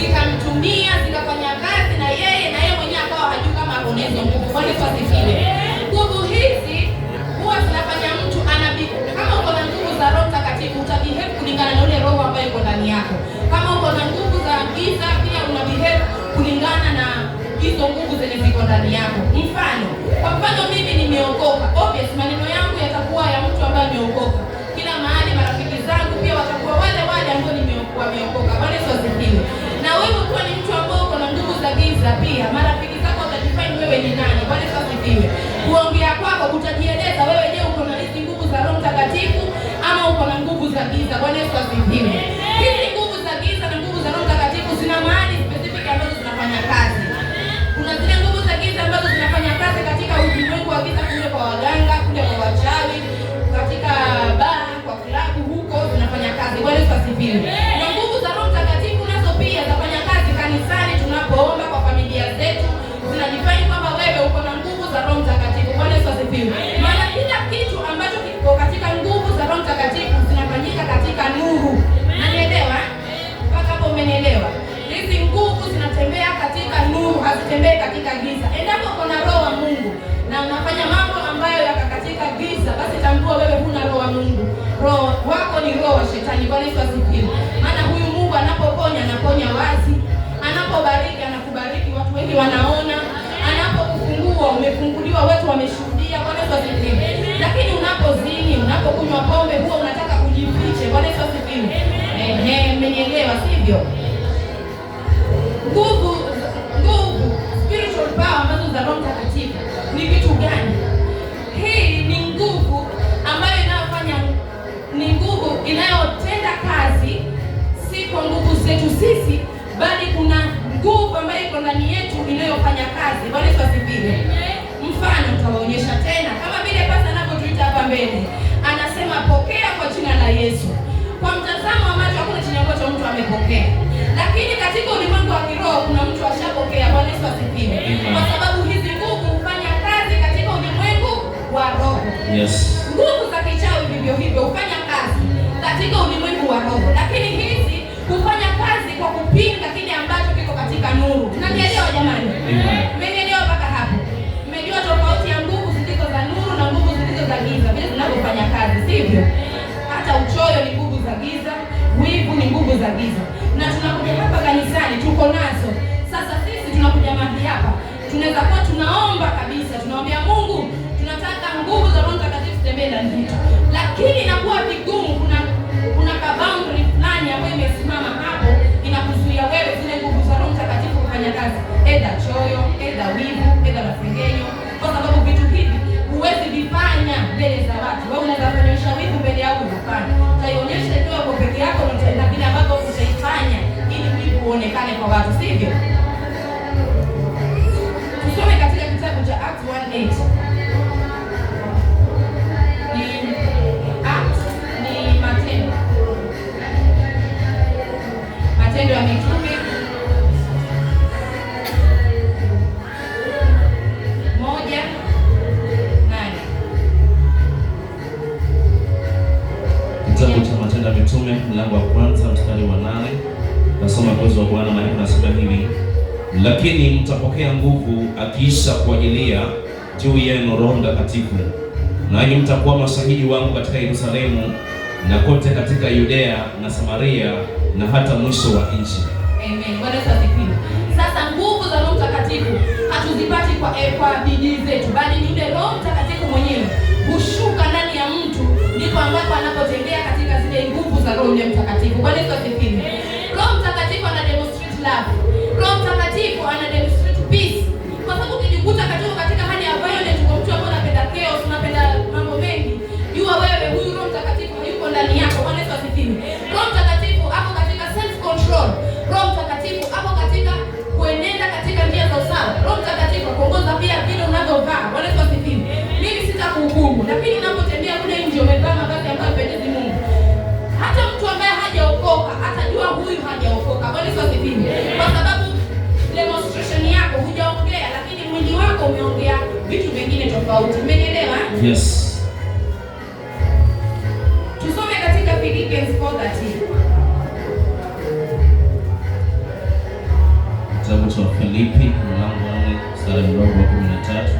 zikamtumia, zikafanya kazi na yeye mwenyewe akawa hajui kama akonezo nguvu. Bwana Yesu asifiwe. Nguvu hizi huwa zinafanya mtu kama uko na nguvu za Roho Mtakatifu utabehave kulingana na ule roho ambaye uko ndani yako. Kama uko na nguvu za giza pia unabehave kulingana na hizo nguvu zenye ziko ndani yako. Kwa mfano mimi nimeokoka. Obvious maneno yangu yatakuwa ya mtu ambaye ameokoka. Kila mahali marafiki zangu pia watakuwa wale ambao wameokoka. Bwana Yesu asifiwe. Na wewe ukiwa ni mtu ambaye uko na nguvu za giza pia marafiki zako watajifanya wewe ni nani. Bwana Yesu asifiwe. Kuongea kwako kutajieleza wewe je uko na hizi nguvu za Roho Mtakatifu ama uko na nguvu za giza. Bwana Yesu asifiwe. Hizi nguvu za giza na nguvu za Roho Mtakatifu zina mahali specific ambazo zinafanya kazi. Kuna zile nguvu za giza ambazo zinafanya kazi katika ulimwengu wa giza, kule kwa waganga, kule kwa wachawi, katika baa, kwa klabu huko zinafanya kazi. Bwana Yesu asifiwe. Na nguvu za Roho Mtakatifu nazo pia zinafanya kazi kanisani tunapoomba, kwa familia zetu. Zinajifanya kwamba wewe uko na nguvu za Roho Mtakatifu. Bwana Yesu asifiwe. Maana kila kitu ambacho kiko katika nguvu za Roho Mtakatifu zinafanyika katika nuru. Unanielewa? Mpaka hapo umenielewa? Hizi nguvu zinatembea katika nuru, hazitembei katika giza. Endapo uko na roho wa Mungu na unafanya mambo ambayo yako katika giza, basi tambua wewe huna roho wa Mungu. Roho wako ni roho wa shetani. Bwana Yesu asifiwe. Maana huyu Mungu anapoponya anaponya wazi, anapobariki anakubariki, watu wengi wanaona, anapokufungua umefunguliwa, watu wameshuhudia. Bwana Yesu asifiwe. Lakini unapozini, unapokunywa pombe, huwa unataka kujifiche. Bwana Yesu asifiwe. Mmenielewa sivyo? Nguvu spiritual power ambazo za Roho Mtakatifu ni kitu gani? Hii ni nguvu ambayo ni nguvu inayotenda kazi si kwa nguvu zetu sisi, bali kuna nguvu ambayo iko ndani yetu inayofanya kazi. Bwana Yesu asifiwe. Mfano tutawaonyesha tena kama vile pasta anapotuita hapa mbele, anasema pokea kwa jina la Yesu. Kwa mtazamo wa macho hakuna chenye ambacho mtu amepokea, lakini katika ulimwengu wa kiroho kuna mtu ashapokea. Bwana Yesu asifiwe. Kwa sababu hizi nguvu hufanya kazi katika ulimwengu wa roho. Yes. Nguvu za kichawi vivyo hivyo hufanya kazi katika ulimwengu wa roho, lakini hizi hufanya kazi kwa kupinga kile ambacho kiko katika nuru. Unanielewa jamani? Mmenielewa mpaka hapo? Mmejua tofauti ya nguvu zilizo za nuru na nguvu zilizo za giza vile zinavyofanya kazi, sivyo? Hata uchoyo ni nguvu za giza, wivu ni nguvu za giza. Na tunakuja hapa kanisani tuko nazo. Sasa sisi tunakuja mahali hapa, tunaweza kuwa tunaomba kabisa, tunaombea Mungu, tunataka nguvu za Roho Mtakatifu zitembee ndani yetu. Lakini inakuwa vigumu, kuna boundary fulani ambayo imesimama hapo inakuzuia wewe zile nguvu za Roho Mtakatifu kufanya kazi. Eda choyo, eda wivu, eda masengenyo. Kwa sababu vitu hivi huwezi vifanya mbele za watu. Wewe unaweza kuonyesha wivu mbele yao unafanya. Utaionyesha ikiwa uko peke yako na vile ambavyo utaifanya ili wivu uonekane kwa watu, sivyo? Tusome katika kitabu cha Acts 1:8. Ni Matendo ya Mitume 1:8. Kitabu cha Matendo ya Mitume mlango wa kwanza mstari wa 8. Nasoma kwa Bwana, maneno nasema hivi: lakini mtapokea nguvu akiisha kuajilia juu yenu Roho Mtakatifu, nanyi mtakuwa mashahidi wangu katika Yerusalemu na kote katika Yudea na Samaria na hata mwisho wa nchi. Amen. Bwana Yesu asifiwe. Sasa nguvu za Roho Mtakatifu hatuzipati kwa bidii zetu, bali ni yule Roho Mtakatifu mwenyewe hushuka ndani ya mtu, ndipo ambapo anapotembea katika zile nguvu za Roho Mtakatifu. Bwana Yesu asifiwe. Roho Mtakatifu ana demonstrate love. Roho Mtakatifu ana demonstrate peace. Kwa sababu ukijikuta katika hali ya violence, kwa mtu ambaye anapenda chaos, unapenda mambo mengi, jua wewe huyu Roho Mtakatifu hayuko ndani yako. Bwana Yesu asifiwe. Roho Mtakatifu hapo katika self control. Roho Mtakatifu hapo katika kuenenda katika njia za usawa. Roho Mtakatifu kuongoza pia vile unavyovaa. Bwana Yesu asifiwe. Mimi sitakuhukumu, lakini unapotembea kule nje umevaa mavazi ambayo yanapendeza Mungu, hata mtu ambaye hajaokoka atajua huyu hajaokoka. Bwana Yesu asifiwe. Kwa sababu demonstration yako hujaongea, lakini mwili wako umeongea vitu vingine tofauti. Umenielewa? Yes. Tusome katika Philippians 4:13. kitabu cha Wafilipi mlango wa 4 mstari mdogo wa 13.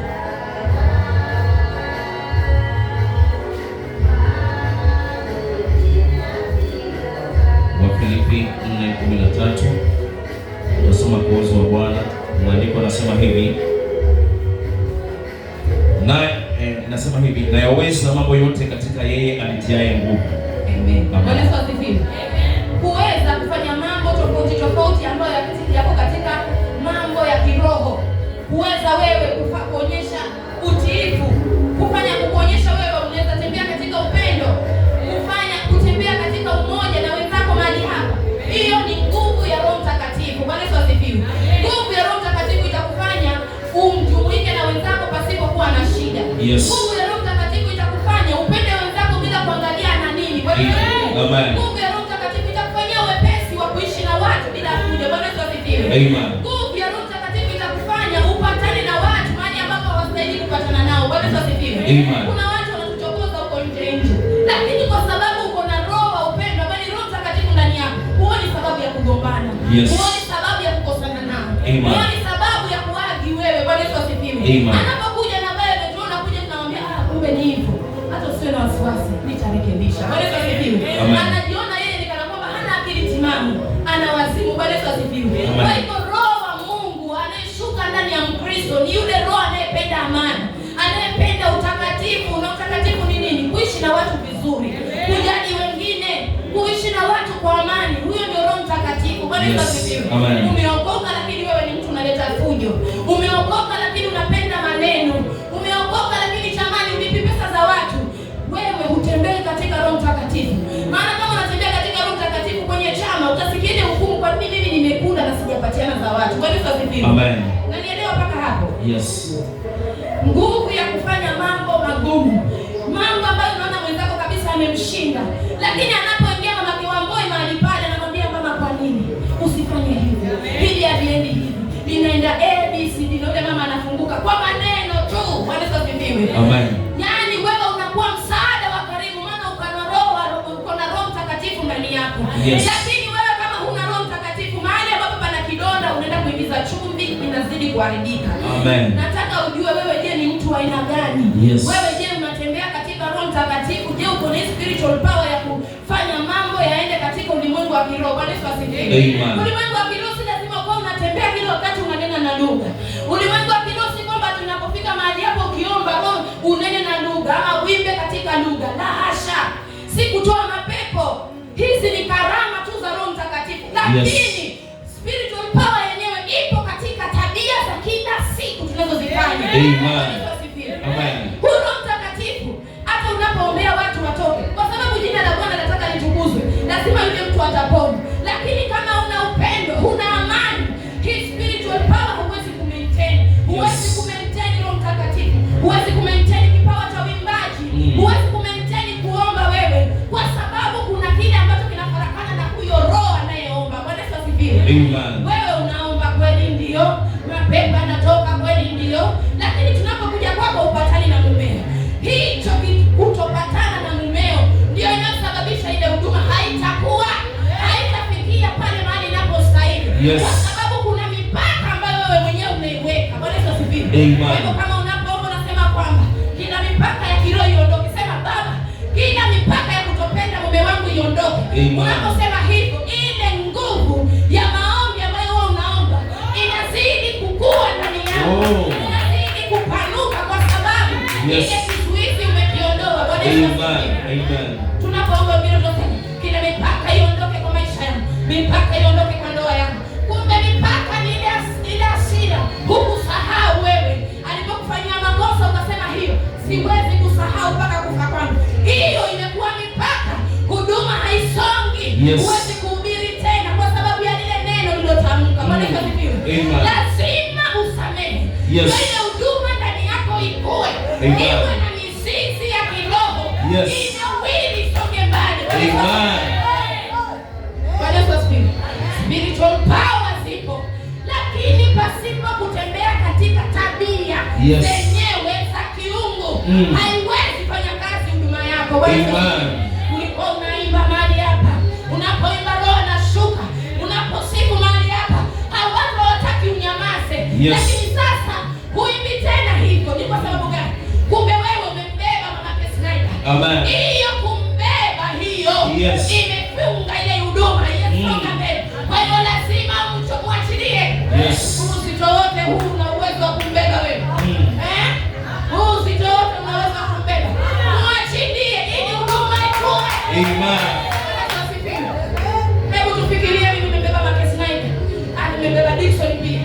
Wafilipi 4:13. Nasoma kwa uwezo wa Bwana. Maandiko yanasema hivi. Nasema hivi, nayaweza mambo yote katika yeye anitiaye nguvu. Amen. Bwana asifiwe. Kuweza kufanya mambo tofauti ambayo yako katika mambo ya kiroho. Kuweza wewe kuonyesha utiifu, kuonyesha wewe unaweza tembea katika upendo, kutembea katika umoja na wenzako mahali hapa. Hiyo ni nguvu ya Roho Mtakatifu. Bwana asifiwe. Nguvu ya Roho Mtakatifu itakufanya umjumuike na wenzako pasipokuwa na shida. Yes. Nguvu ya Roho Mtakatifu itakufanya upende wenzako bila kuangalia na nini. Amen. Nguvu ya Roho Mtakatifu itakufanyia wepesi wa kuishi na watu bila kuja. Bwana asifiwe. Amen. Nguvu ya Roho Mtakatifu itakufanya upatane na watu mahali ambapo hawastahili kupatana nao. Bwana asifiwe. Amen. Kuna watu wanatuchokoza huko nje, lakini kwa sababu uko na roho wa upendo, bali Roho Mtakatifu ndani yako, huoni sababu ya kugombana. Yes. Huoni sababu ya kukosana nao. Amen. Huoni sababu ya kuagi wewe. Bwana asifiwe. Amen. Anapokuja na wewe tunaona kuja tunamwambia kumbe ni hivyo. Hata usiwe na wasiwasi, nitarekebisha. Bwana asifiwe. Anajiona yeye ni kana kwamba hana akili timamu, ana wazimu. Bwana asifiwe. Kwa hivyo roho wa Mungu anayeshuka ndani ya Mkristo ni yule roho anayependa amani, anayependa utakatifu. Na utakatifu ni nini? Kuishi na watu vizuri, kujali wengine, kuishi na watu kwa amani. Huyo ndio Roho Mtakatifu. Bwana asifiwe. Umeokoka lakini wewe ni mtu unaleta fujo. Umeokoka lakini unapenda maneno. Umeokoka lakini tamani ulipi pesa za watu. Wewe hutembei katika Roho Mtakatifu. Maana kama unatembea katika Roho Mtakatifu kwenye chama, utasikia hukumu, kwa nini mimi nimekula na sijapatiana za watu. Bwana asifiwe. Amen. Unanielewa mpaka hapo? Yes. Nguvu ya kufanya mambo magumu, mambo ambayo unaona mwenzako kabisa amemshinda, lakini anapoingia mama Kiwamboi mahali pale anamwambia mama, kwa nini usifanye hivyo? Hili aliendi hivi, linaenda ABC, ndio mama anafunguka kwa maneno tu. Bwana asifiwe. Amen. Yaani wewe unakuwa msaada wa karibu, maana uko na Roho Mtakatifu ndani yako. Yes. Lakini wewe kama huna Roho Mtakatifu, mahali ambapo pana kidonda unaenda kuingiza chumvi, inazidi kuharibika. Amen. Nataka ujue wewe, je, ni mtu wa aina gani? Yes. Wewe je, unatembea katika Roho Mtakatifu? Je, uko na spiritual power ya kufanya mambo yaende katika ulimwengu wa kiroho? Bwana asifiwe. Amen. Ulimwengu wa kiroho si lazima kwa unatembea kila wakati unanena na lugha. Ulimwengu wa kiroho si kwamba tunapofika mahali hapo ukiomba unene na lugha ama uimbe katika lugha. La hasha. Si kutoa mapepo. Hizi ni karama tu za Roho Mtakatifu. Lakini spiritual power yenyewe ipo katika tabia za kila siku tunazozifanya. Amen. Amen. Roho Mtakatifu hata unapoombea watu watoke, kwa sababu jina la Bwana nataka litukuzwe, lazima yule mtu atapona. Lakini kama una upendo, una amani, hii spiritual power huwezi kumaintain. Huwezi kumaintain Roho Mtakatifu. Huwezi kumaintain kipawa cha uimbaji. Huwezi kumaintain kuomba wewe, kwa sababu kuna kile ambacho kinafarakana na huyo roho anayeomba. Bwana asifiwe. Amen. Wewe unaomba kweli, ndio mapepo yanatoka kweli, ndio, lakini tunapokuja kwako upatani na mumeo, hicho kutopatana na mumeo ndio inasababisha ile huduma haitafikia pale mahali inapostahili. Yes. Kwa sababu kuna mipaka ambayo wewe mwenyewe umeiweka. Bwana asifiwe. Kwa hivyo kama unapoomba unasema kwamba kila mipaka ya kiroho iondoke, sema Baba, kila mipaka ya kutopenda mume wangu iondoke. Unaposema hivyo, ile nguvu ya maombi ambayo wewe unaomba inazidi kukua ndani yako. Inazidi kupanuka kwa sababu ile kizuizi umekiondoa. Bwana asifiwe. Amen. Tunapoomba bila tunasema kila mipaka iondoke kwa maisha yangu. Mipaka iondoke kwa ndoa yangu. Kumbe mipaka ni ile asira. Hukusahau wewe. Alipokufanyia makosa ukasema hiyo siwezi kusahau mpaka kufa kwangu. Hiyo imekuwa mipaka. Huduma haisongi. Huwezi kuhubiri tena kwa sababu ya lile neno lilotamka. Bwana asifiwe. Lazima usamehe. Ile huduma ndani yako ikue. Iwe na mizizi ya kiroho. Inawili songe mbali. Bwana asifiwe. Spiritual power zipo, lakini pasipo kutembea katika tabia zenyewe za kiungu haiwezi fanya kazi huduma yako. Ulipo unaimba mahali hapa, unapoimba roho anashuka, unaposifu mahali hapa, hawataki Lakini sasa huimbi tena hivyo. Ni kwa sababu gani? Kumbe wewe umembeba mamake Snyder. Amen. Hiyo kumbeba hiyo imefunga ile huduma yesonga mbele. Kwa hiyo lazima muachilie. Uzito wote huu una uwezo wa kumbeba wewe. Uzito wote unaweza kumbeba. Muachilie ili huduma ikue. Amen. Hebu tufikirie, mimi nimebeba mamake Snyder. Nimebeba Dickson pia.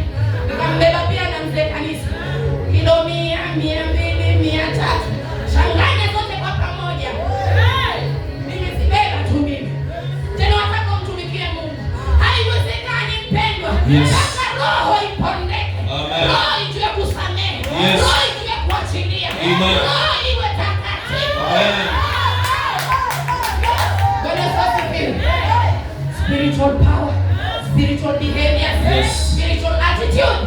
Nikambeba pia na mzee kanisa. Kilo 100, 200, 300. Changanya zote kwa pamoja. Nimezibeba tu mimi. Tena wataka mtumikie Mungu. Haiwezekani mpendwa. Sasa roho ipondeke. Roho ijue kusamehe. Roho ijue kuachilia. Roho iwe takatifu. Bwana asifiwe. Spiritual power, spiritual behavior, spiritual attitude.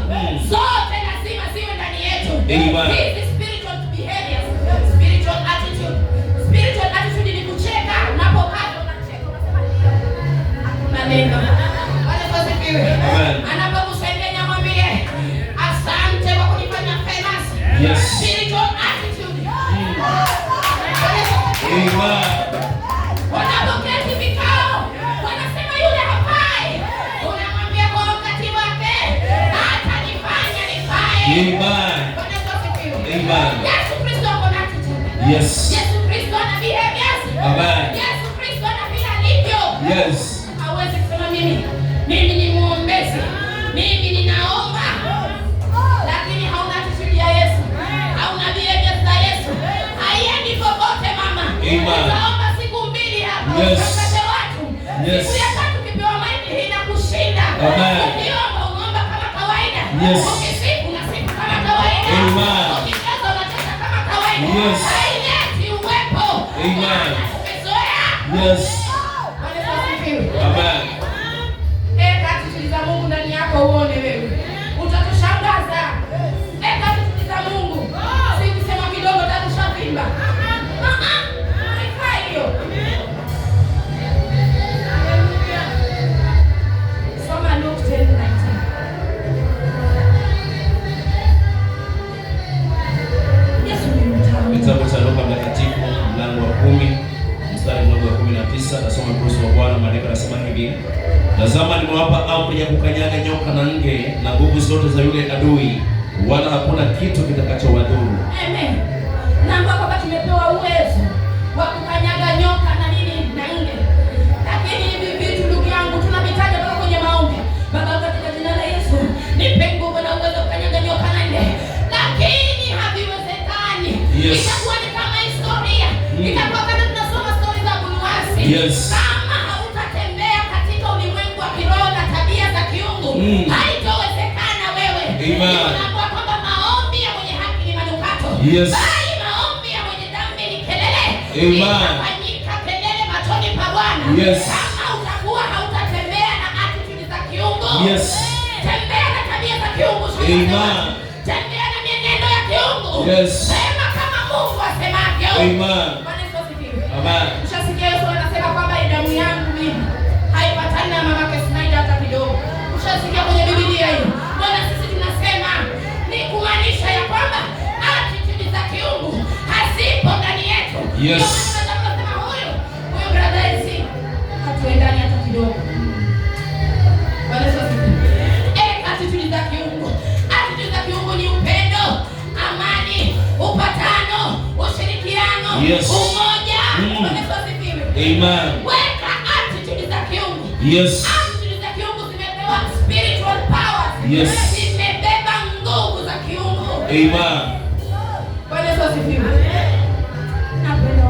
Zote lazima ziwe ndani yetu. Hizi spiritual behaviors, spiritual attitude. Spiritual attitude ni kucheka, unapokaa unacheka, unasema ndio. Hakuna neno. Bwana asifiwe. Anapokusengenya mwambie asante kwa kunifanya famous. Spiritual attitude. Amen. Wanapoketi vikao, wanasema yule hafai. Unamwambia kwa wakati wake atanifanya nifae. Amen. Yesu Kristo ako na attitude. Yesu Kristo ana behaviors. Yesu Kristo ana vile alivyo. Hawezi kusema mimi ni muombezi, mimi ninaomba, lakini hauna attitude ya Yesu, hauna behaviors za Yesu. Haiendi popote mama. Utaomba siku 2 hapa, utakate watu. Siku ya 3 kipewa maiki inakushinda. Ukiomba unaomba kama kawaida. Ukisifu unasifu kama kawaida. Ukicheza unacheza kama kawaida. Haileti uwepo. Umezoea. Bwana asifiwe. Attitude za Mungu ndani yako uone wewe. Utatushangaza. Attitude za Mungu. Si kusema kidogo tatushavimba. Haifai hiyo. Soma Luke 10:19. Yesu ni mtamu. Kitabu cha Luka Mtakatifu mlango wa 10 mstari mdogo wa 19, nasoma kuhusu wa Bwana. Maandiko yanasema hivi: tazama, nimewapa amri ya kukanyaga nyoka na nge na nguvu zote za yule adui, wala hakuna kitu kitakachowadhuru. Amen. Na ambako tumepewa uwezo wa kukanyaga nyoka na nini na nge. Lakini hivi vitu ndugu yangu tunavitaja mpaka kwenye maombi. Baba, katika jina la Yesu, nipe nguvu na uwezo wa kukanyaga nyoka na nge. Lakini haviwezekani. Itakuwa ni kama historia. Itakuwa kama tunasoma story za Bunuwasi. Kama hautatembea katika ulimwengu wa kiroho na tabia za kiungu, haitowezekana wewe. Unaambiwa kwamba maombi ya mwenye haki ni manukato. Bali maombi ya mwenye dhambi ni kelele. Itafanyika kelele machoni pa Bwana. Kama utakuwa hautatembea na attitude za kiungu, tembea na tabia za kiungu. Tembea na mienendo ya kiungu. Sema kama Mungu asemavyo. Bwana asifiwe. Ushasikia Yesu anasema kwamba damu yangu mimi haipatani na mamake Snyder hata kidogo. Ushasikia kwenye Biblia hiyo. Mbona sisi tunasema ni kumaanisha ya kwamba attitude za kiungu hazipo ndani yetu. Tunasema huyu brother hizi hatuendani hata kidogo. Bwana asifiwe. Attitude za kiungu. Attitude za kiungu ni upendo, amani, upatano, ushirikiano, umoja. Bwana asifiwe. Weka attitude za kiungu. Attitude za kiungu zimepewa spiritual powers. Zimebeba nguvu za kiungu. Bwana asifiwe. Napenda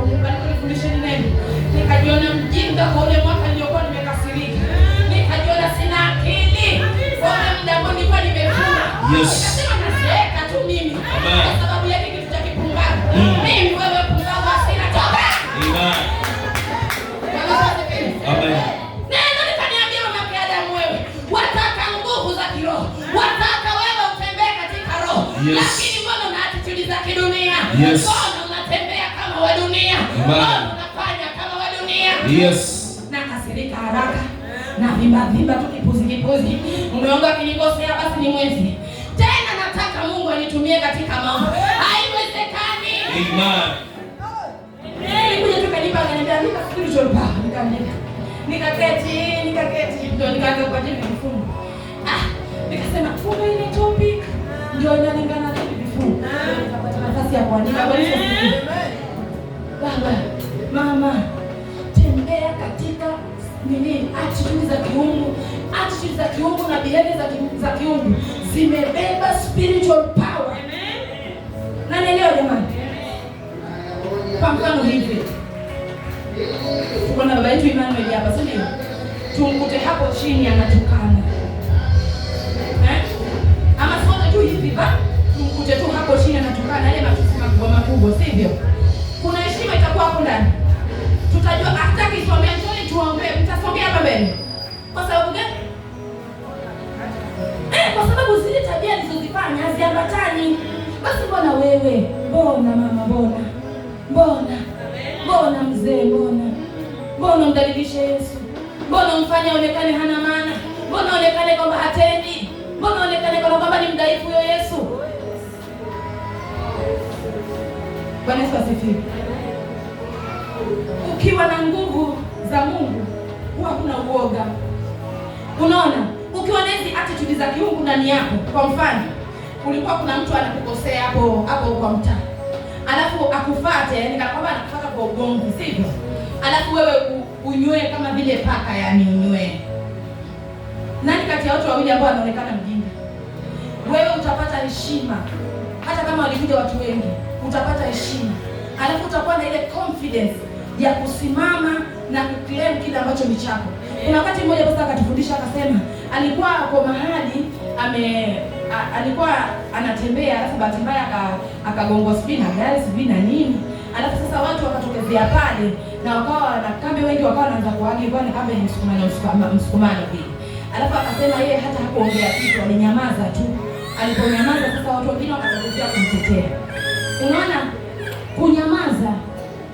unifundishe neno. Nikajiona mjinga kwa ule mwaka niliokuwa nimekasirika. Nikajiona sina akili. Kwa muda ambao nilikuwa nimefunga. Nikasema nazeeka tu mimi. Kwa sababu ya kitu cha kipumbavu. Mimi wewe pumbavu asina toba. Neno nikaniambia mama Adamu, wewe wataka nguvu za kiroho. Wataka wewe utembee katika roho. Lakini mbona una attitude za kidunia? Mbona unatembea kama wa dunia? Mbona unafanya kama wa dunia? Nakasirika haraka. Na vimba tu kipuzi. Umeomba kinikosea basi ni mwezi. nataka Mungu anitumie katika mambo. Haiwezekani. Amen. Nilikuja tu kanipa akaniambia nika spiritual power. Nikaketi. Ndio nikaanza kwa ajili vifungu. Nikasema kumbe ile topic ndio inalingana na vifungu. Nikapata nafasi ya kuandika kwa hiyo. Baba, mama, tembea katika attitude za kiungu na behavior za kiungu zimebeba spiritual power. Na nielewa jamani. Kwa mfano hivi. Tuko na baba yetu Emmanuel hapa, si ndio? Tumkute hapo chini anatukana. Ama sote tu hivi ba? Tumkute tu hapo chini anatukana yale matusi makubwa, sivyo? Kuna heshima itakuwa hapo ndani. Tutajua hataki kusomea njoni tuombe, mtasomea hapa mbele. Kwa sababu gani? Kwa sababu zile tabia alizozifanya haziambatani. Basi mbona wewe? Mbona mama, mbona mzee, mbona mdalilishe Yesu? Mbona mfanye aonekane hana maana? Mbona aonekane kwamba hatendi? Mbona aonekane kwamba ni mdhaifu huyo Yesu? Bwana Yesu asifiwe. Ukiwa na nguvu za Mungu huwa kuna uoga. Unaona? Ukiwa na hizi attitude za kiungu ndani yako, kwa mfano, kulikuwa kuna mtu anakukosea hapo kwa mtaa. Alafu akufuate, yani kama kwamba anakufuata kwa ugomvi, sivyo? Alafu wewe unywe kama vile paka, yani unywe. Nani kati ya watu wawili ambao wanaonekana mjinga? Wewe utapata heshima. Hata kama walikuja watu wengi, utapata heshima. Alafu utakuwa na ile confidence ya kusimama na kuclaim kile ambacho ni chako. Kuna wakati mmoja basi akatufundisha akasema, alikuwa kwa mahali alikuwa anatembea, alafu bahati mbaya akagongwa sijui na gari sijui na nini. Alafu sasa watu wakatokezea pale na wakawa na kambe wengi wakawa wanaanza kuagi bwana kambe ni msukumano vile. Alafu akasema yeye hata hakuongea kitu, alinyamaza tu. Aliponyamaza sasa watu wengine wakatokezea kumtetea. Unaona, kunyamaza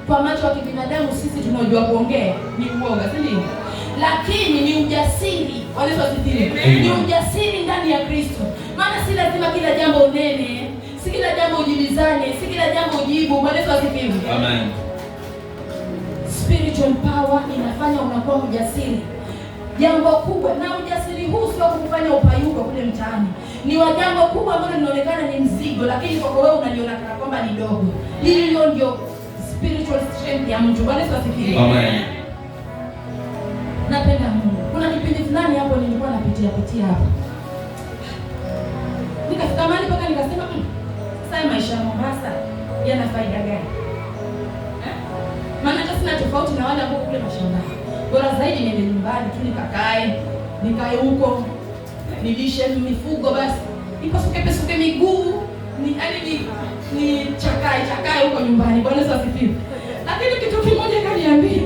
kwa macho ya kibinadamu sisi tunajua kuongea ni uoga, si ndio? Lakini ni ujasiri. Wale wasifiwe. Ni ujasiri ndani ya Kristo. Maana si lazima kila jambo unene, si kila jambo ujibizane, si kila jambo ujibu. Wale wasifiwe. Amen. Spiritual power inafanya unakuwa mjasiri. Jambo kubwa, na ujasiri huu sio kufanya upayuka kule mtaani. Ni wa jambo kubwa ambalo linaonekana ni mzigo, lakini kwa wewe unaliona kana kwamba ni dogo. Hilo ndio spiritual strength ya mtu. Bwana asifiwe. Amen. Napenda Mungu. Kuna kipindi fulani hapo nilikuwa napitia hapo. Nikafika mahali mpaka nikasema, sasa maisha ya Mombasa yana faida gani? Maana hata sina tofauti na wale ambao kule mashambani. Bora zaidi niende nyumbani tu nikae huko. Nilishe mifugo basi. Nipasuke miguu, ni chakae huko nyumbani. Bwana asifiwe. Lakini kitu kimoja kaniambia,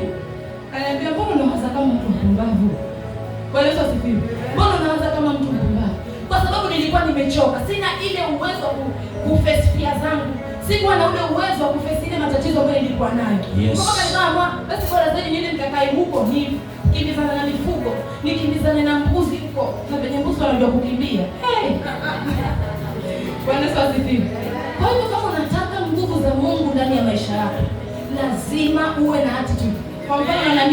mbona unawaza kama mtu mpumbavu? Bwana asifiwe. Mbona unawaza kama mtu mpumbavu? Kwa sababu nilikuwa nimechoka. Sina ile uwezo wa kuface fear zangu. Sikuwa na ule uwezo wa kuface ile matatizo ambayo nilikuwa nayo. Yes. Kwa sababu nikaamua basi bora zaidi niende nikakae huko, nikimbizana na mifugo, nikimbizane na mbuzi huko. Na penye mbuzi wanajua kukimbia. Bwana asifiwe. Kwa hiyo kama unataka nguvu za Mungu ndani ya maisha yako, lazima uwe na attitude. Kwa mfano na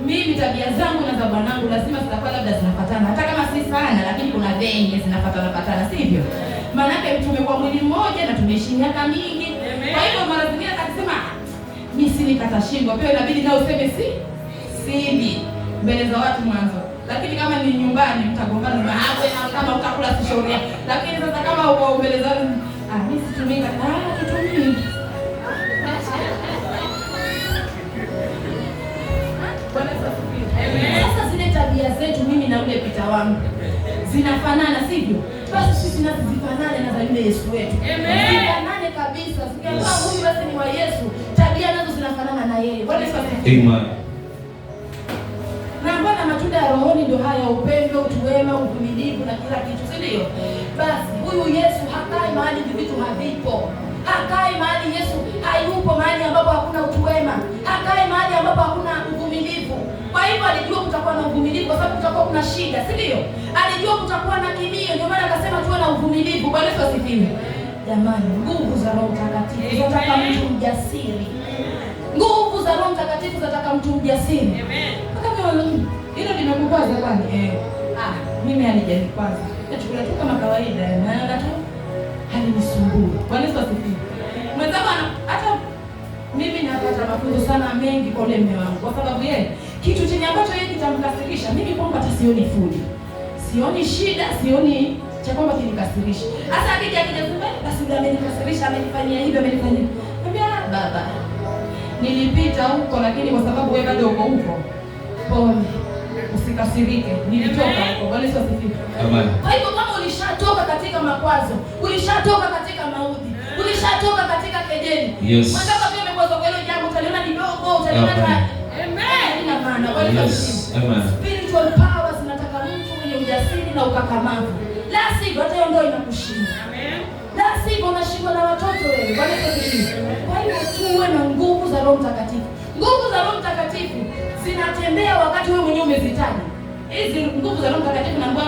mimi tabia zangu na za bwanangu lazima zitakuwa labda zinafuatana. Hata kama si sana, lakini kuna venye zinafuatana, sivyo? Maana yake tumekuwa mwili mmoja na tumeishi miaka mingi. Kwa hivyo mara zingine akasema mimi si nikata shingo, pia inabidi nao useme si mbele za watu mwanzo. Lakini kama ni nyumbani mtagombana na hapo kama utakula si shauri. Lakini sasa kama uko mbele za mimi situmika, tutumii. Sasa zile tabia zetu mimi na ule pita wangu zinafanana, sivyo? Basi sisi nazi zifanane na za yule Yesu wetu. Zifanane kabisa. Sikiambia huyu basi ni wa Yesu, tabia nazo zinafanana na yeye. Bwana asifiwe. Amen. Na mbona matunda ya rohoni ndio haya: upendo, utuwema, uvumilivu na kila kitu, si ndio? Basi huyu Yesu hakai mahali vitu havipo. Hakai mahali Yesu hayupo mahali ambapo hakuna utuwema. Hakai mahali ambapo hakuna uvumilivu. Kwa hivyo alijua kutakuwa na uvumilivu kwa sababu kutakuwa kuna shida, si ndio? Alijua kutakuwa na kilio, ndio maana akasema tuwe na uvumilivu. Bwana Yesu asifiwe. Jamani, nguvu za Roho Mtakatifu zinataka mtu mjasiri. Nguvu za Roho Mtakatifu zinataka mtu mjasiri. Kama hilo limekukwaza kwani? Mimi halijanikwaza. Nachukua tu kama kawaida, maana tu halinisumbui. Bwana Yesu asifiwe. Mwenzangu hata mimi napata mafunzo sana mengi kwa ule mume wangu, kwa sababu yeye kitu chenye ambacho yeye kitamkasirisha mimi kwangu hata sioni fudi. Sioni shida, sioni cha kwamba kinikasirisha. Hasa akija kusema basi ndio amenikasirisha, amenifanyia hivi, amenifanyia. Niambia baba, nilipita huko lakini kwa sababu wewe bado uko huko, pole. Usikasirike. Nilitoka huko. Bwana Yesu asifiwe. Amen. Kwa hivyo kama ulishatoka katika makwazo, ulishatoka katika maudhi, ulishatoka katika kejeli. Yes. Mwataka pia umekwazo kwa hilo jambo, utaliona ni dogo, utaliona amen. Ina maana. Bwana Yesu asifiwe. Amen. Spiritual powers zinataka mtu mwenye ujasiri na ukakamavu. La sivyo hata hiyo ndio inakushinda. Amen. La sivyo unashindwa na watoto wewe. Bwana Yesu asifiwe. Kwa hivyo tuwe na nguvu za Roho Mtakatifu. Nguvu za Roho Mtakatifu zinatembea wakati wewe mwenyewe umezitaja. Hizi nguvu za Roho Mtakatifu naambia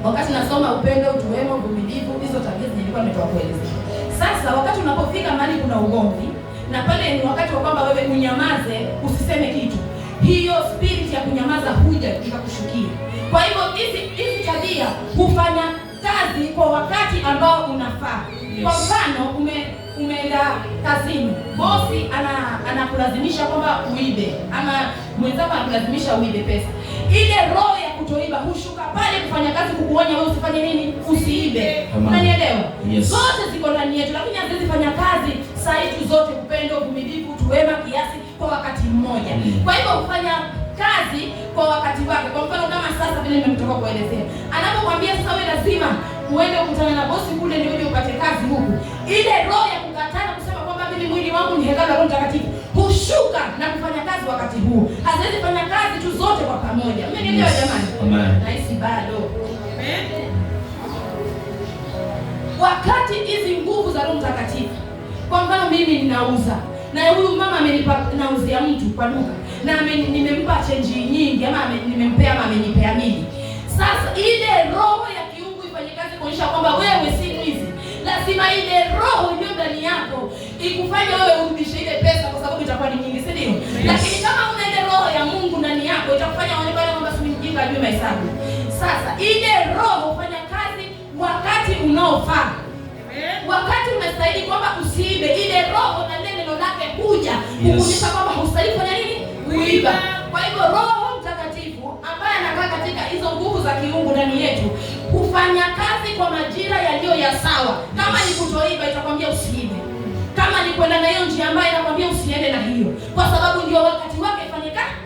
wakati nasoma upendo, utuwemo, uvumilivu, hizo tabia zilikuwa nimetoa kuelezea. Sasa wakati unapofika mahali kuna ugomvi na pale ni wakati wa kwamba wewe unyamaze, usiseme kitu. Hiyo spirit ya kunyamaza huja ikakushukia. Kwa hivyo hizi tabia hufanya kazi kwa wakati ambao unafaa. Yes. Kwa mfano umeenda kazini, bosi anakulazimisha kwamba uibe, ama mwenzako anakulazimisha uibe pesa. Ile roho ya kutoiba hushuka pale kufanya kazi kukuonya wewe usifanye nini? Usiibe. Unanielewa? Yes. Zote ziko ndani yetu, lakini haziwezi fanya kazi saa hizi zote: upendo, uvumilivu, tuwema, kiasi kwa wakati mmoja. Kwa hivyo kufanya kazi kwa wakati wake. Kwa mfano kama sasa vile nimetoka kuelezea, anapokuambia sasa wewe lazima uende ukutane na bosi kule ndio uje upate kazi huku, ile roho ya kukataa kusema kwamba mimi mwili wangu ni hekalu la Roho Mtakatifu hushuka na kufanya kazi wakati huu. Haziwezi fanya kazi tu zote kwa pamoja. Mmenielewa jamani? Amen. Naisi bado. Amen. Wakati hizi nguvu za Roho Mtakatifu, kwa mfano mimi ninauza na huyu mama amenipa, nauzia mtu kwa duka na nimempa change nyingi, ama nimempea, ama amenipea mingi. Sasa ile roho ya kiungu ifanye kazi kuonyesha kwamba wewe si mwizi. Lazima ile roho iliyo ndani yako ikufanye wewe urudishe ile pesa, kwa sababu itakuwa ni nyingi, si ndio? Yes. Lakini kama una ile roho ya Mungu ndani yako itakufanya uonekane kwamba si mjinga juu mahesabu. Sasa ile roho hufanya kazi wakati unaofaa. Wakati unastahili kwamba usiibe, ile roho na neno lake kuja kukuonyesha kwamba hustahili kufanya nini? Kuiba. Kwa hivyo Roho Mtakatifu ambaye anakaa katika hizo nguvu za kiungu ndani yetu kufanya kazi kwa majira yaliyo ya sawa. Kama ni kutoiba itakwambia usiibe. Kama ni kwenda na hiyo njia ambayo inakwambia usiende na hiyo, kwa sababu ndio wakati wake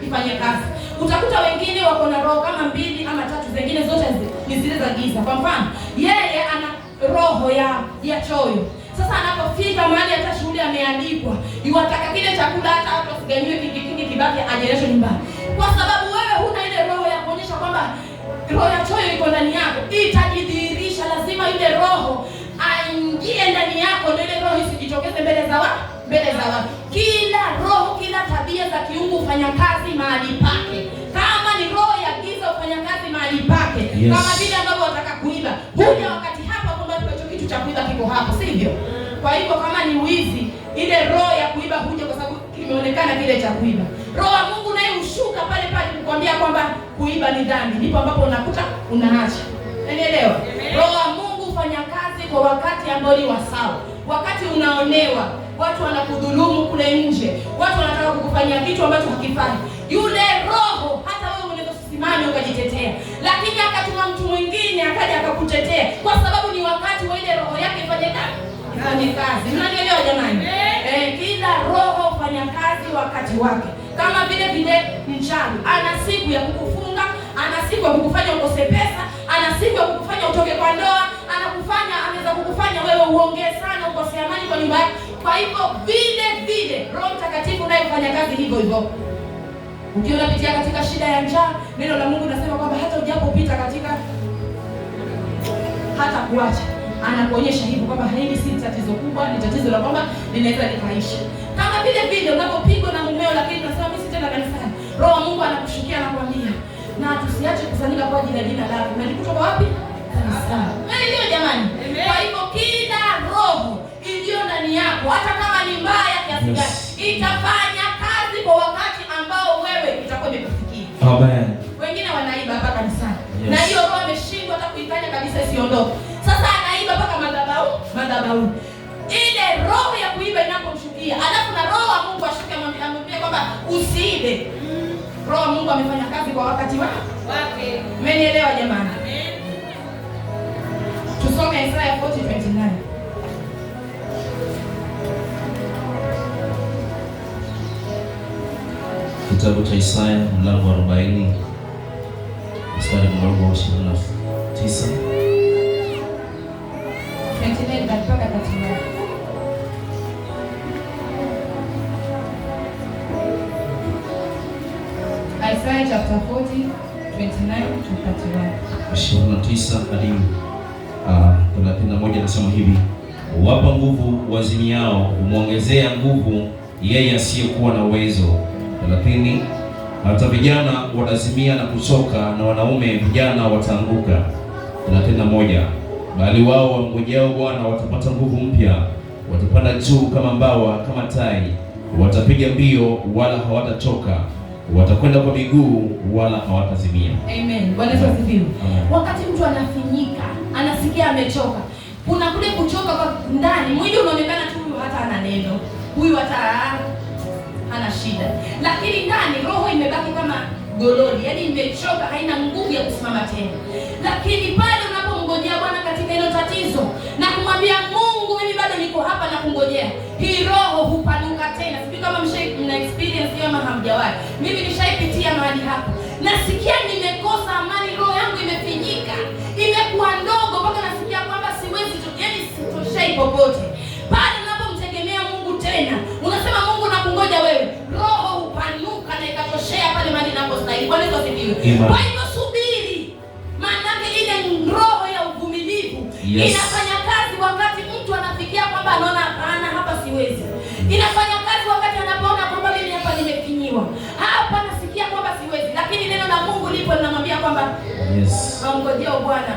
ifanye kazi. Utakuta wengine wako na roho kama 2 ama 3, zingine zote ni zile za giza. Kwa mfano, yeye ana roho ya choyo. Sasa anapofika mahali hata shule ameandikwa, yuataka kile chakula hata watu wasiganyiwe kingi kibaki ajeleshwe nyumbani. Kwa sababu wewe huna ile roho ya kuonyesha kwamba roho ya choyo iko ndani yako, itajidhihirisha. Lazima ile roho aingie ndani yako, ndio ile roho isijitokeze mbele za watu. Kila roho, kila tabia za kiungu hufanya kazi mahali pake. Kama ni roho ya giza hufanya kazi mahali pake. Yes. Kama vile ambavyo wataka kuiba, huja wakati hapa kwamba hicho kitu cha kuiba kiko hapo, sivyo? Kwa hivyo kama ni wizi, ile roho ya kuiba huja kwa sababu kimeonekana kile cha kuiba. Roho ya Mungu naye hushuka pale kukwambia kwamba kuiba ni dhambi, ndipo ambapo unakuta unaacha. Unanielewa? Roho ya Mungu hufanya kazi kwa wakati ambao ni sawa. Wakati unaonewa, watu wanakudhulumu kule nje, watu wanataka kukufanyia kitu ambacho hakifai, yule roho hata wewe unaweza kusimama ukajitetea, lakini akatuma mtu mwingine akaja akakutetea, kwa sababu ni wakati wa ile roho yake ifanye kazi. Mnanielewa jamani? Kila roho hufanya kazi wakati wake. Kama vile mchawi ana siku ya kukufunga, ana siku ya kukufanya ukose pesa, ana siku ya kukufanya utoke kwa ndoa, anaweza kukufanya wewe uongee sana, ukose amani kwa nyumba yako. Kwa hivyo vile Roho Mtakatifu naye hufanya kazi hivyo. Ukiwa unapitia katika shida ya njaa, neno la Mungu linasema kwamba hata ujapopita katika hata kuacha, anakuonyesha hivyo kwamba hili si tatizo kubwa, ni tatizo la kwamba linaweza likaisha. Kama vile unapopigwa na mumeo, lakini unasema mimi sitaenda kanisani, Roho wa Mungu anakushukia na kuambia na tusiache kusanyika kwa ajili ya jina lake. Na kutoka wapi? Kanisani. Ndio jamani. Kwa hivyo kila roho iliyo ndani yako, hata kama ni mbaya kiasi gani, itafanya kazi kwa wakati ambao wewe itakuwa imekufikia. Amen. Wengine wanaiba hapa kanisani. Na hiyo roho ameshindwa hata kuifanya kabisa isiondoke. Sasa anaiba mpaka madhabahu. Ile roho ya kuiba inapomshukia, alafu na roho wa Mungu ashuke amwambie kwamba usiibe. Roho wa Mungu amefanya kazi kwa wakati wake. Mmenielewa jamani? Amen. Tusome Isaya 40:29. Kitabu cha Isaya mlango wa 40 mstari mdogo wa 29. 29 mpaka 31. Isaiah chapter 40, 29 to 31. 29 hadi 31 nasema hivi: wapa nguvu wazimiao, umwongezea nguvu yeye asiyekuwa na uwezo. 30 hata vijana watazimia na kuchoka, na wanaume vijana wataanguka. 31 bali wao wamngojao Bwana watapata nguvu mpya, watapanda juu kama mbawa, kama tai, watapiga mbio wala hawatachoka, watakwenda kwa miguu wala hawatazimia. Amen. Bwana Yesu asifiwe. Wakati mtu anafinyika, anasikia amechoka, kuna kule kuchoka kwa ndani, mwili unaonekana tu huyu hata ana neno, huyu hata hana shida, lakini ndani roho imebaki kama gololi, yaani imechoka, haina nguvu ya kusimama tena. Lakini pale unapomngojea Bwana katika hilo tatizo na kumwambia Mungu, mimi bado niko hapa na kungojea, hii roho hupanuka tena. Sijui kama mna experience hiyo ama hamjawahi. Mimi nishaipitia mahali hapo, nasikia nimekosa amani, roho yangu imefinyika, imekuwa ndogo mpaka nasikia kwamba siwezi, yaani sitoshei popote. Pale unapomtegemea Mungu tena, unasema Mungu nakungoja wewe, roho hupanuka na ikatoshea pale mahali ninapostahili. Bwana Yesu asifiwe. Kwa hivyo subiri, maana ile roho ya uvumilivu inafanya kazi wakati mtu anafikia kwamba anaona hapana, hapa siwezi. Inafanya kazi wakati anapoona kwamba mimi hapa nimefinyiwa, hapa nasikia kwamba siwezi, lakini neno la Mungu lipo linamwambia kwamba ngojea Bwana.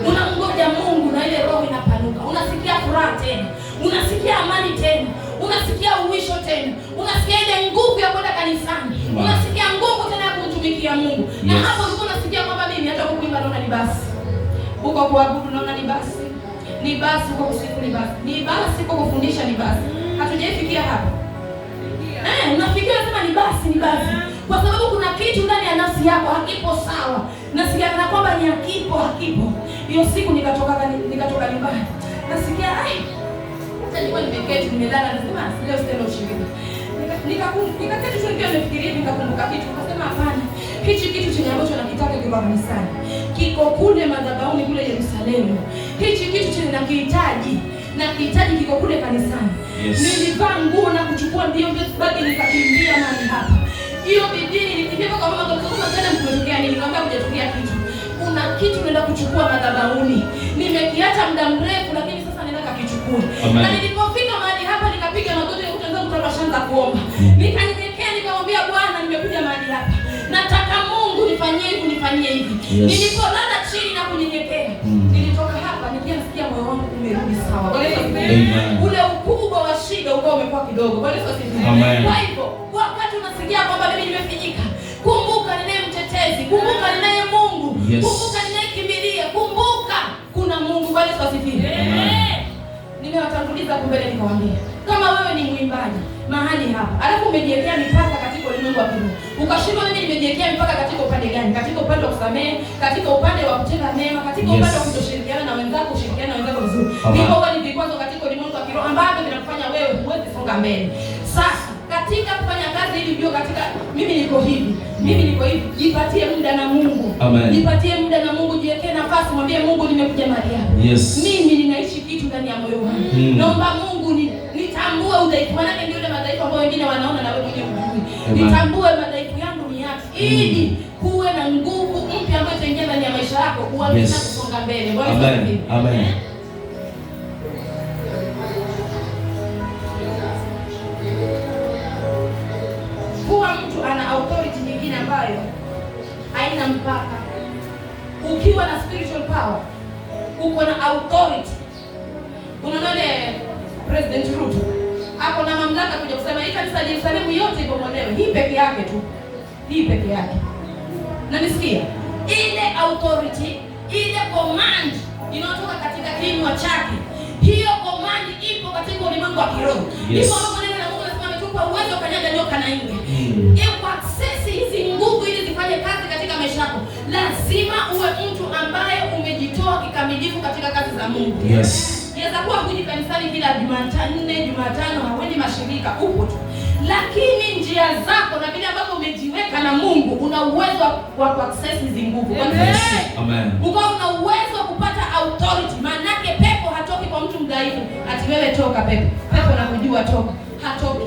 Unamngoja Mungu na ile roho inapanuka, unasikia furaha tena, unasikia amani tena, unasikia uwisho tena, unasikia ile nguvu ya kwenda kanisani, unasikia nguvu tena ya kumtumikia Mungu. Na hapo ndipo unasikia kwamba mimi hata kuimba naona ni basi, uko kuabudu naona ni basi, ni basi, uko kusifu ni basi, ni basi, uko kufundisha ni basi. Hatujaifikia hapo. Unafikia sema ni basi, kwa sababu kuna kitu ndani ya nafsi yako hakipo sawa. Nasikia kana kwamba ni hakipo. Hiyo siku nikatoka nyumbani, nasikia hata nilikuwa nimeketi nimelala, nasema leo sitaenda ushirika. Nikaketi tu nikiwa nimefikiria, nikakumbuka kitu, nikasema hapana, hichi kitu chenye ambacho nakitaka kiko kanisani, kiko kule madhabahuni kule Yerusalemu. Hichi kitu chenye nakihitaji kiko kule kanisani. Nilivaa nguo na kuchukua ndio bagi, nikakimbia mahali hapa. Hiyo bidii nilikimbia kwa mama, kwa tena kumetokea nini? Nikamwambia kujatokea kitu. Kuna kitu naenda kuchukua madhabahuni. Nimekiacha muda mrefu, lakini sasa naenda kukichukua. Na nilipofika mahali hapa nikapiga magoti, utaanza kutoka shamba kuomba. Nikanyenyekea, nikamwambia Bwana, nimekuja mahali hapa, nataka Mungu nifanyie hivi. Nilipolala chini na kunyenyekea, nilitoka hapa nikiasikia moyo wangu umerudi sawa. Ule ukubwa wa shida ukao umekuwa kidogo. Bwana Yesu asifiwe. Kwa hivyo wakati unasikia kwamba mimi nimefinyika, kumbuka ninaye mtetezi, kumbuka ninaye Mungu, kumbuka ninayekimbilia, kumbuka kuna Mungu. Bwana Yesu asifiwe. Nimewatanguliza kumbele nikawaambia, kama wewe ni mwimbaji mahali hapa, alafu umejiwekea mipaka katika ulimwengu wa kiroho, ukashindwa mimi nimejiwekea mipaka katika upande gani? Katika upande wa kusamehe, katika upande wa kutenda mema, katika upande wa kutoshirikiana na wenzako, kushirikiana na wenzako vizuri. Ndipo huwa ni vikwazo katika ulimwengu wa kiroho ambavyo vinakufanya wewe huwezi songa mbele. Sasa katika kufanya kazi ili ujue katika mimi niko hivi, jipatie muda na Mungu. Jipatie muda na Mungu, jiwekee nafasi, mwambie Mungu, nimekuja mahali hapa. Mimi ninaishi kitu ndani ya moyo wangu. Naomba Mungu nitambue udhaifu wangu, ndio ile madhaifu ambayo wengine wanaona na wewe mwenyewe hujui. Nitambue madhaifu yangu ni yapi, ili kuwe na nguvu mpya ambayo itaingia ndani ya maisha yako, uanze kusonga mbele. Amen. Kuwa mtu ana authority nyingine ambayo haina mpaka. Ukiwa na spiritual power, uko na authority. Unaona President Ruto hapo na mamlaka kuja kusema hii kanisa la Yerusalemu yote ibomolewe. Hii peke yake tu. Hii peke yake. Na nisikia ile authority, ile command inayotoka katika kinywa chake. Hiyo command ipo katika ulimwengu wa kiroho. Ipo hapo neno la Mungu linasema ametupa uwezo wa kanyaga nyoka na nge. Hebu access hizi nguvu ili zifanye kazi katika maisha yako. Lazima uwe mtu ambaye umejitoa kikamilifu katika kazi za Mungu. Yes. Inaweza kuwa huji kanisani kila Jumatano, hauendi mashirika, upo tu. Lakini njia zako na vile ambavyo umejiweka na Mungu, una uwezo wa kuaccess hizi nguvu. Yes. Amen. Uko una uwezo wa kupata authority. Maana yake pepo hatoki kwa mtu mdhaifu. Ati wewe toka pepo. Pepo anakujua toka. Hatoki.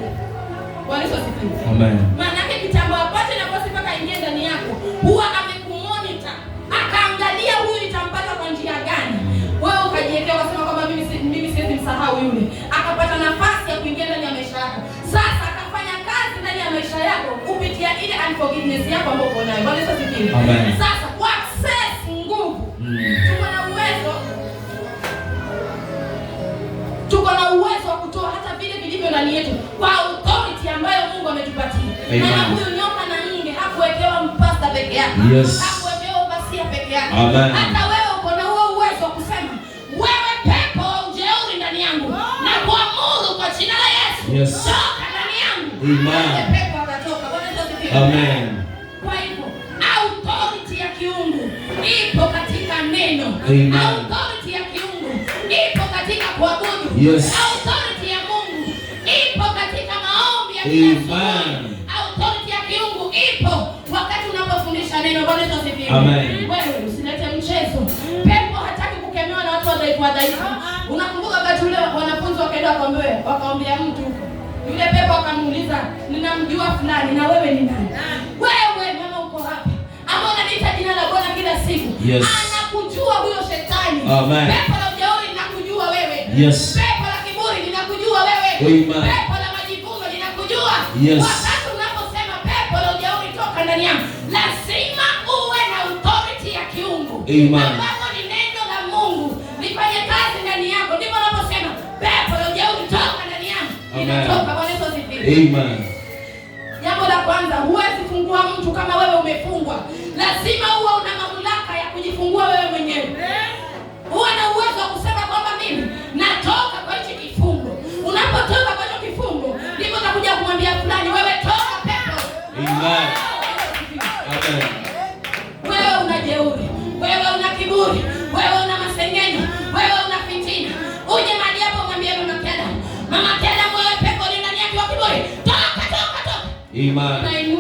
Bwana Yesu asifiwe. Amen. Maana yake kitambo apate nafasi mpaka ingie ndani yako. Huwa amekumonitor. Akaangalia huyu nitampata kwa njia gani. Wewe ukajiwekea ukasema kwamba mimi siwezi msahau yule. Akapata nafasi ya kuingia ndani ya maisha yako. Sasa akafanya kazi ndani ya maisha yako kupitia ile unforgiveness yako ambayo uko nayo. Bwana Yesu asifiwe. Amen. Sasa kwa access nguvu. Tuko na uwezo wa kutoa hata vile vilivyo ndani yetu kwa authority ambayo Mungu ametupatia. Na huyu nyoka na nge hakuwekewa mpasta peke yake. Yes. Hakuwekewa basia peke yake. Amen. Hata wewe uko na huo uwezo wa kusema, wewe pepo ujeuri ndani yangu, na kuamuru kwa jina la Yesu. Yes. Toka ndani yangu. Amen. Pepo atatoka. Bwana Yesu asifiwe. Amen. Kwa hivyo authority ya kiungu ipo katika neno. Amen. Authority ya kiungu ipo katika kuabudu. Yes. Authority ya Mungu ipo katika maombi ya kila siku. Authority ya kiungu ipo wakati unapofundisha neno. Bwana Yesu asifiwe. Amen. Wewe usilete mchezo. Pepo hataki kukemewa na watu wadhaifu. Unakumbuka wakati ule wanafunzi wakaenda wakaombea mtu. Yule pepo akamuuliza, ninamjua fulani, na wewe ni nani? Wewe mama uko hapa, ambao unaniita jina la Bwana kila siku. Yes. Anakujua huyo shetani. Amen. Pepo la ujeuri linakujua wewe. Yes. Pepo la kiburi linakujua wewe. Amen. Pepo la majivuno linakujua. Yes. Wakati unaposema pepo la ujeuri toka ndani yangu, lazima uwe na authority ya kiungu. Amen. Ambapo ni neno la Mungu lifanye kazi ndani yako. Ndipo unaposema pepo la ujeuri toka ndani yangu. Inatoka. Bwana Yesu asifiwe. Amen. Jambo la kwanza, huwezi fungua mtu kama wewe umefungwa. Lazima uwe una mamlaka ya kujifungua wewe mwenyewe. Uwe na uwezo wa kusema kwamba mimi natoka kwa hichi kifungo. Unapotoka kwa hicho kifungo, ndipo utakuja kumwambia fulani, wewe toka pepo. Amen. Amen. Wewe una jeuri, wewe una kiburi, wewe una masengenyo, wewe una fitina. Uje mahali hapo mwambie Mama Keda, wewe pepo ni ndani yako wa kiburi. Toka. Amen.